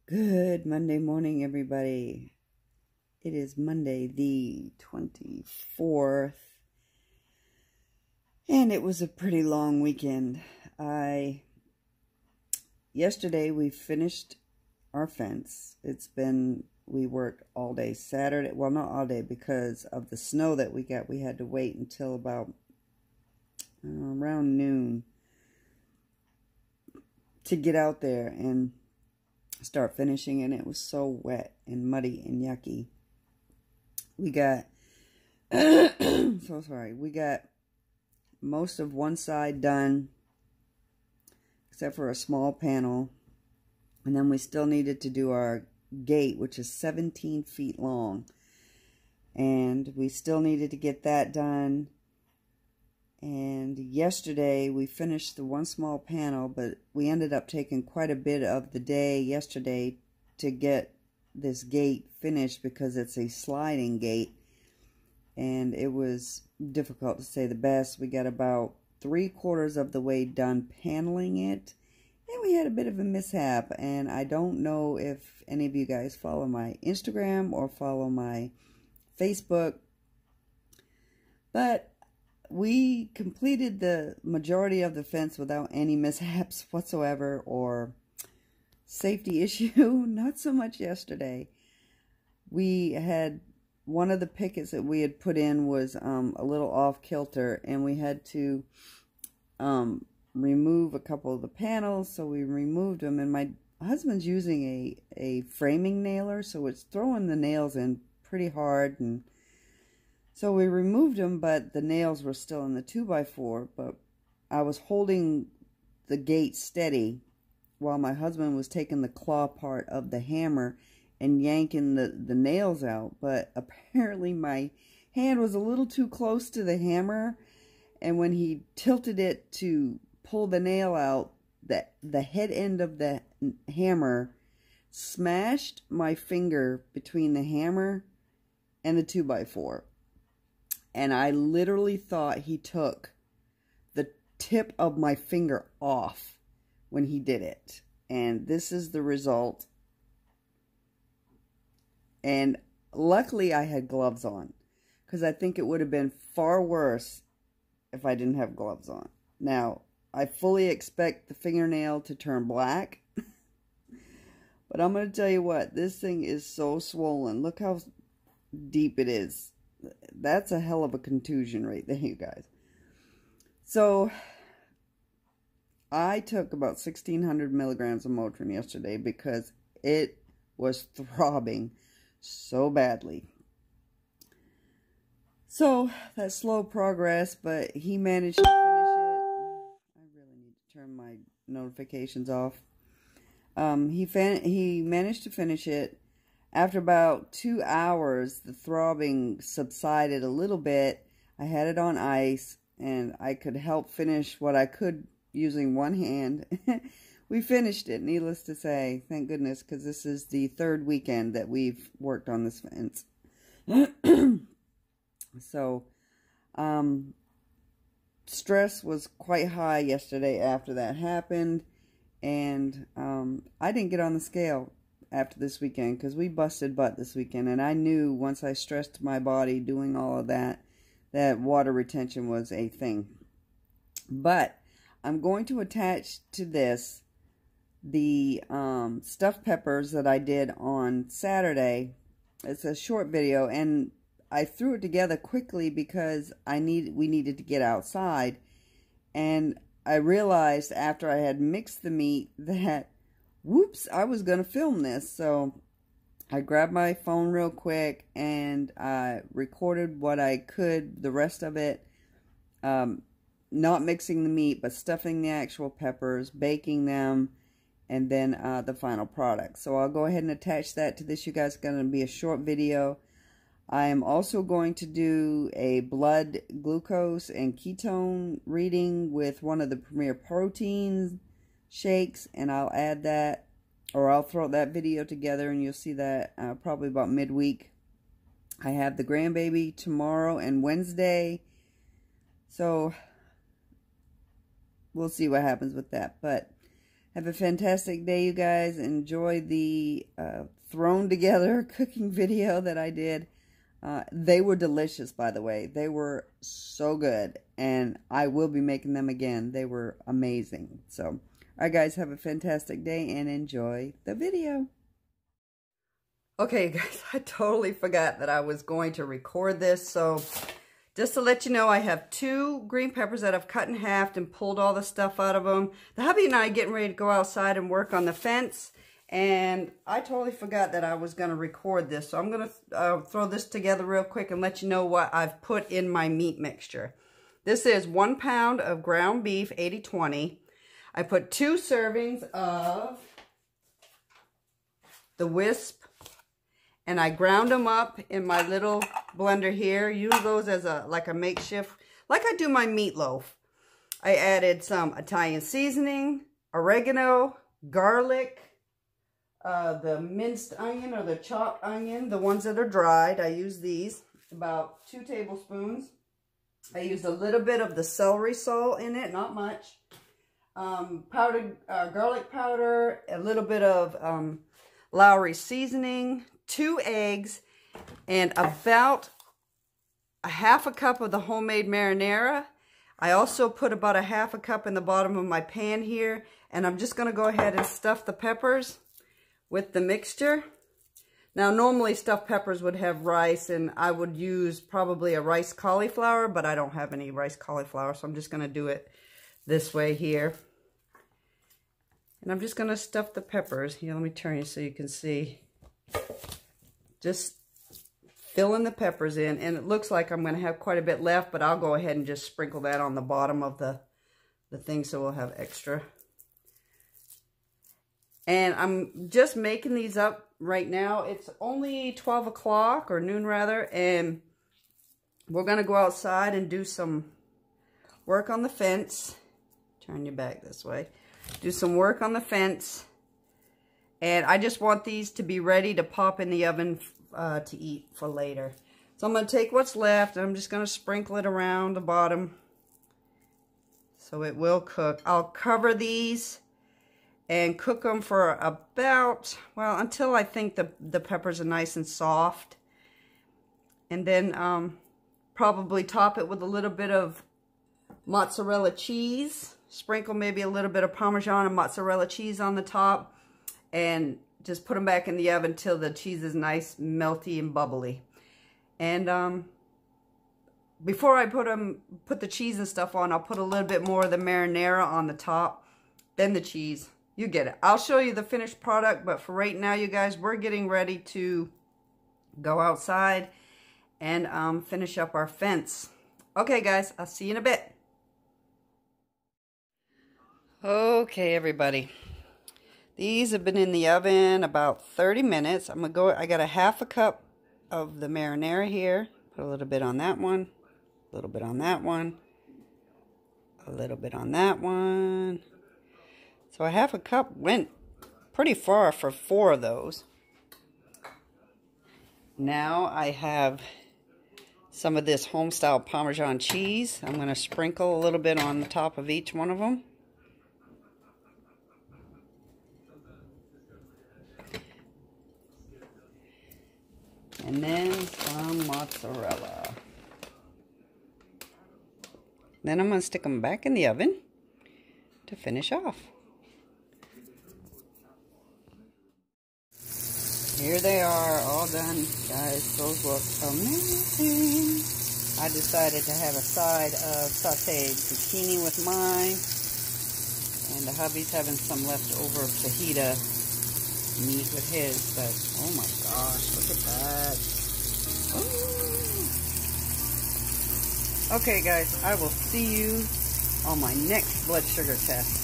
Good Monday morning, everybody. It is Monday the 24th, and it was a pretty long weekend. Yesterday we finished our fence. We worked all day Saturday. Well, not all day because of the snow that we got. We had to wait until about around noon to get out there and start finishing, and it was so wet and muddy and yucky. We got so sorry. We got most of one side done except for a small panel, and then we still needed to do our gate, which is 17 feet long, and we still needed to get that done. And yesterday we finished the one small panel, but we ended up taking quite a bit of the day yesterday to get this gate finished because it's a sliding gate, and it was difficult to say the best. We got about 3/4 of the way done paneling it, and we had a bit of a mishap. And I don't know if any of you guys follow my Instagram or follow my Facebook, but we completed the majority of the fence without any mishaps whatsoever or safety issue. Not so much yesterday. We had one of the pickets that we had put in was a little off kilter, and we had to remove a couple of the panels, so we removed them. And my husband's using a framing nailer, so it's throwing the nails in pretty hard, and so we removed them, but the nails were still in the 2x4. But I was holding the gate steady while my husband was taking the claw part of the hammer and yanking the nails out. But apparently my hand was a little too close to the hammer, and when he tilted it to pull the nail out, the head end of the hammer smashed my finger between the hammer and the 2x4. And I literally thought he took the tip of my finger off when he did it. And this is the result. And luckily I had gloves on, because I think it would have been far worse if I didn't have gloves on. Now, I fully expect the fingernail to turn black. But I'm going to tell you what, this thing is so swollen. Look how deep it is. That's a hell of a contusion right there, you guys. So I took about 1,600 milligrams of Motrin yesterday because it was throbbing so badly. So that's slow progress, but he managed to finish it. I really need to turn my notifications off. He managed to finish it. After about 2 hours, the throbbing subsided a little bit. I had it on ice, and I could help finish what I could using one hand. We finished it, needless to say. Thank goodness, because this is the third weekend that we've worked on this fence. So, stress was quite high yesterday after that happened, and I didn't get on the scale after this weekend, because we busted butt this weekend, and I knew once I stressed my body doing all of that, that water retention was a thing. But I'm going to attach to this the stuffed peppers that I did on Saturday. It's a short video, and I threw it together quickly because we needed to get outside, and I realized after I had mixed the meat that whoops, I was going to film this. So I grabbed my phone real quick and I recorded what I could, the rest of it, not mixing the meat, but stuffing the actual peppers, baking them, and then the final product. So I'll go ahead and attach that to this. You guys, it's going to be a short video. I am also going to do a blood glucose and ketone reading with one of the Premier Proteins shakes, and I'll add that, or I'll throw that video together, and you'll see that probably about midweek. I have the grandbaby tomorrow and Wednesday, so we'll see what happens with that. But Have a fantastic day, you guys. Enjoy the thrown together cooking video that I did. They were delicious, by the way. They were so good, and I will be making them again. They were amazing. So, all right, guys, have a fantastic day and enjoy the video. Okay, guys, I totally forgot that I was going to record this. So, just to let you know, I have 2 green peppers that I've cut in half and pulled all the stuff out of them. The hubby and I are getting ready to go outside and work on the fence. And I totally forgot that I was going to record this. So I'm going to throw this together real quick and let you know what I've put in my meat mixture. This is 1 pound of ground beef, 80-20. I put 2 servings of the Wisp. And I ground them up in my little blender here. Use those as like a makeshift, like I do my meatloaf. I added some Italian seasoning, oregano, garlic, the minced onion or the chopped onion, the ones that are dried. I use these, about 2 tablespoons. I used a little bit of the celery salt in it, not much. Powdered garlic powder, a little bit of Lowry seasoning, 2 eggs, and about a half a cup of the homemade marinara. I also put about a half a cup in the bottom of my pan here, and I'm just going to go ahead and stuff the peppers with the mixture. Now, normally stuffed peppers would have rice, and I would use probably a rice cauliflower, but I don't have any rice cauliflower, so I'm just going to do it this way here. And I'm just going to stuff the peppers. Here, let me turn you so you can see. Just filling the peppers in, and it looks like I'm going to have quite a bit left, but I'll go ahead and just sprinkle that on the bottom of the thing so we'll have extra. And I'm just making these up right now. It's only 12 o'clock, or noon rather, and we're going to go outside and do some work on the fence. Turn your back this way. Do some work on the fence. And I just want these to be ready to pop in the oven to eat for later. So I'm going to take what's left, and I'm just going to sprinkle it around the bottom so it will cook. I'll cover these and cook them for about, well, until I think the peppers are nice and soft. And then probably top it with a little bit of mozzarella cheese. Sprinkle maybe a little bit of Parmesan and mozzarella cheese on the top. And just put them back in the oven until the cheese is nice, melty, and bubbly. And before I put the cheese and stuff on, I'll put a little bit more of the marinara on the top, then the cheese. You get it. I'll show you the finished product, but for right now, you guys, we're getting ready to go outside and finish up our fence. Okay, guys, I'll see you in a bit. Okay, everybody. These have been in the oven about 30 minutes. I'm going to go, I got a half a cup of the marinara here. Put a little bit on that one, a little bit on that one, a little bit on that one. So a half a cup went pretty far for 4 of those. Now I have some of this home-style Parmesan cheese. I'm going to sprinkle a little bit on the top of each one of them. And then some mozzarella. Then I'm going to stick them back in the oven to finish off. Here they are, all done, guys. Those look amazing. I decided to have a side of sauteed zucchini with mine. And the hubby's having some leftover fajita meat with his, but oh my gosh, look at that. Ooh. Okay, guys, I will see you on my next blood sugar test.